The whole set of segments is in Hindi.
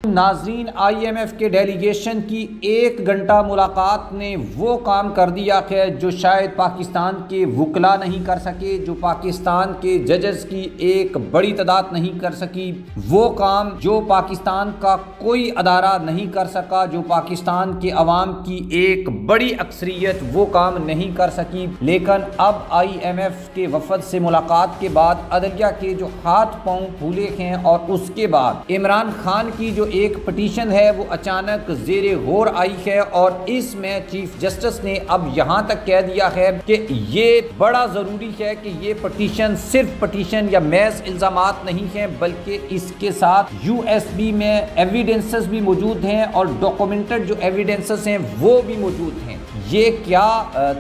नाजरीन, IMF के डेलीगेशन की 1 घंटा मुलाकात ने वो काम कर दिया है जो शायद पाकिस्तान के वकला नहीं कर सके, जो पाकिस्तान के जजेस की एक बड़ी तादाद नहीं कर सकी, वो काम जो पाकिस्तान का कोई अदारा नहीं कर सका, जो पाकिस्तान के अवाम की एक बड़ी अक्सरियत वो काम नहीं कर सकी। लेकिन अब IMF के वफद से मुलाकात के बाद अदलिया के जो हाथ पांव फूले हैं और उसके बाद इमरान खान की जो एक पटिशन है वो अचानक ज़ेरे गौर आई है और इसमें चीफ जस्टिस ने अब यहाँ तक कह दिया है कि ये बड़ा ज़रूरी है कि ये पटिशन सिर्फ पटिशन या महज इल्ज़ामात नहीं है, बल्कि इसके साथ USB में एविडेंसेस भी मौजूद हैं और डॉक्यूमेंटेड जो एविडेंसेस हैं वो भी मौजूद हैं। ये क्या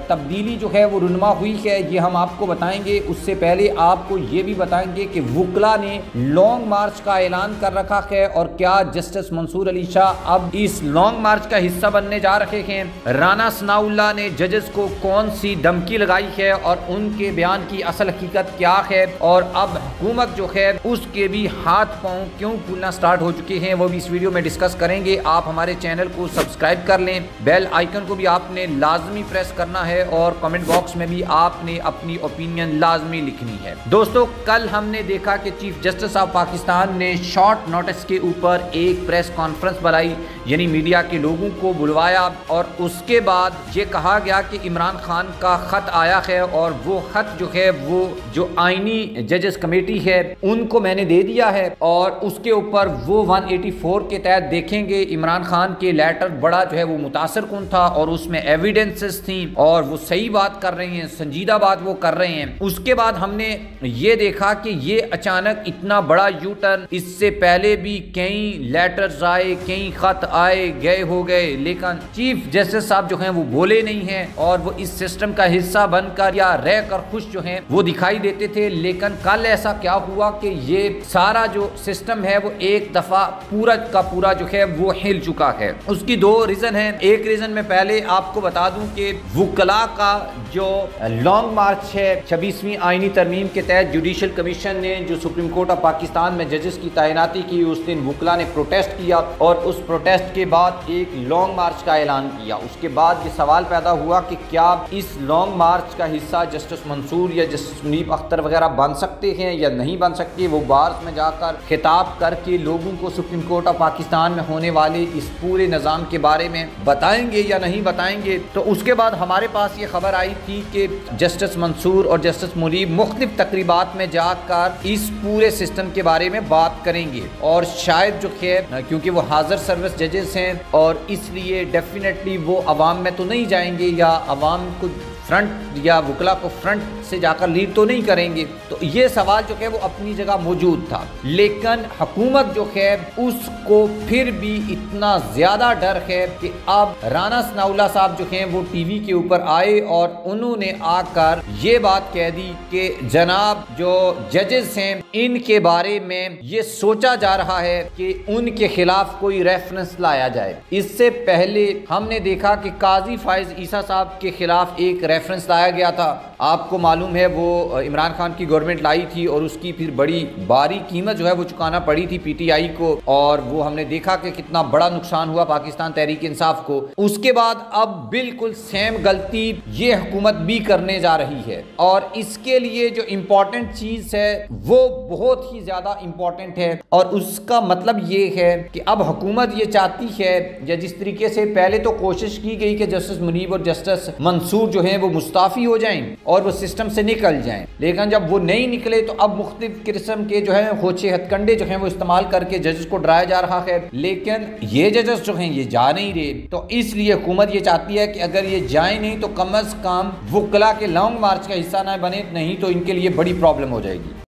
तब्दीली जो है वो रुनमा हुई है ये हम आपको बताएंगे। उससे पहले आपको ये भी बताएंगे कि वकला ने लॉन्ग मार्च का ऐलान कर रखा है और क्या जस्टिस मंसूर अली शाह अब इस लॉन्ग मार्च का हिस्सा बनने जा रहे हैं। राना सनाउल्लाह ने जजेस को कौन सी धमकी लगाई है और उनके बयान की असल हकीकत क्या है और अब हुकूमत जो है उसके भी हाथ पांव क्यों फूलना स्टार्ट हो चुके हैं, वो भी इस वीडियो में डिस्कस करेंगे। आप हमारे चैनल को सब्सक्राइब कर लें, बेल आइकन को भी आपने लाजमी प्रेस करना है और कमेंट बॉक्स में भी आपने अपनी ओपिनियन लाजमी लिखनी है। दोस्तों, कल हमने देखा कि चीफ जस्टिस ऑफ पाकिस्तान ने शॉर्ट नोटिस के ऊपर एक प्रेस कॉन्फ्रेंस बुलाई, यानी मीडिया के लोगों को बुलवाया और उसके बाद ये कहा गया कि इमरान खान का खत आया है और वो खत जो है वो जो आईनी जजेस कमेटी है उनको मैंने दे दिया है और उसके ऊपर वो 184 के तहत देखेंगे। इमरान खान के लेटर बड़ा जो है वो मुतासर कुन था और उसमें एविडेंसेस थी और वो सही बात कर रहे हैं, संजीदा बात वो कर रहे हैं। उसके बाद हमने ये देखा कि ये अचानक इतना बड़ा यू टर्न, इससे पहले भी कई लेटर्स आए, कई खत आए गए हो गए, लेकिन चीफ जस्टिस साहब जो हैं वो बोले नहीं हैं और वो इस सिस्टम का हिस्सा बनकर या रहकर खुश जो हैं वो दिखाई देते थे। लेकिन कल ऐसा क्या हुआ कि ये सारा जो सिस्टम है वो एक दफा पूरा का पूरा जो है वो हिल चुका है। उसकी दो रीजन है। एक रीजन में पहले आपको बता दूं कि वकला का जो लॉन्ग मार्च है 26वीं आईनी तरमीम के तहत जुडिशल कमीशन ने जो सुप्रीम कोर्ट ऑफ पाकिस्तान में जजेस की तैनाती की, उस दिन वकला ने प्रोटेस्ट किया और उस प्रोटेस्ट के बाद एक लॉन्ग मार्च का ऐलान किया। उसके बाद ये सवाल पैदा हुआ कि क्या इस लॉन्ग मार्च का हिस्सा जस्टिस मंसूर या जस्टिस मुनीब अख्तर वगैरह बन सकते हैं या नहीं बन सकते। वो बार्स में जाकर खिताब करके लोगों को सुप्रीम कोर्ट ऑफ पाकिस्तान में होने वाले इस पूरे निज़ाम के बारे में बताएंगे या नहीं बताएंगे। तो उसके बाद हमारे पास ये खबर आई थी कि जस्टिस मंसूर और जस्टिस मुनीब मुख्तलिफ तकरीबात में जाकर इस पूरे सिस्टम के बारे में बात करेंगे और शायद जो है क्योंकि वो हाजिर सर्विस जजेस हैं और इसलिए डेफिनेटली वो अवाम में तो नहीं जाएंगे या अवाम को फ्रंट या वकला को फ्रंट से जाकर लीड तो नहीं करेंगे। तो ये सवाल जो है वो अपनी जगह मौजूद था, लेकिन हुकूमत जो है उसको फिर भी इतना ज़्यादा डर है कि अब राना सनाउल्लाह साहब जो हैं वो टीवी के ऊपर आए और उन्होंने आकर ये बात कह दी कि जनाब जो जजेस हैं इनके बारे में ये सोचा जा रहा है कि उनके खिलाफ कोई रेफरेंस लाया जाए। इससे पहले हमने देखा कि काजी फाइज ईसा साहब के खिलाफ एक रेफरेंस लाया गया था। आपको मालूम है वो इमरान खान की गवर्नमेंट लाई थी और उसकी फिर बड़ी भारी कीमत जो है वो चुकाना पड़ी थी PTI को और वो हमने देखा कि कितना बड़ा नुकसान हुआ पाकिस्तान तहरीक इंसाफ को। उसके बाद अब बिल्कुल सेम गलती ये हुकूमत भी करने जा रही है और इसके लिए जो इम्पोर्टेंट चीज़ है वो बहुत ही ज़्यादा इम्पोर्टेंट है और उसका मतलब ये है कि अब हुकूमत ये चाहती है या जिस तरीके से पहले तो कोशिश की गई कि जस्टिस मुनीब और जस्टिस मंसूर जो है वो मुस्ताफ़ी हो जाएं और वो सिस्टम से निकल जाएं, लेकिन जब वो नहीं निकले तो अब मुख्तलिफ किस्म के जो है होचे हथकंडे जो हैं वो इस्तेमाल करके जजेस को डराया जा रहा है। लेकिन ये जजेस जो हैं ये जा नहीं रहे, तो इसलिए हुकूमत ये चाहती है कि अगर ये जाए नहीं तो कम अज कम वकला के लॉन्ग मार्च का हिस्सा ना बने, नहीं तो इनके लिए बड़ी प्रॉब्लम हो जाएगी।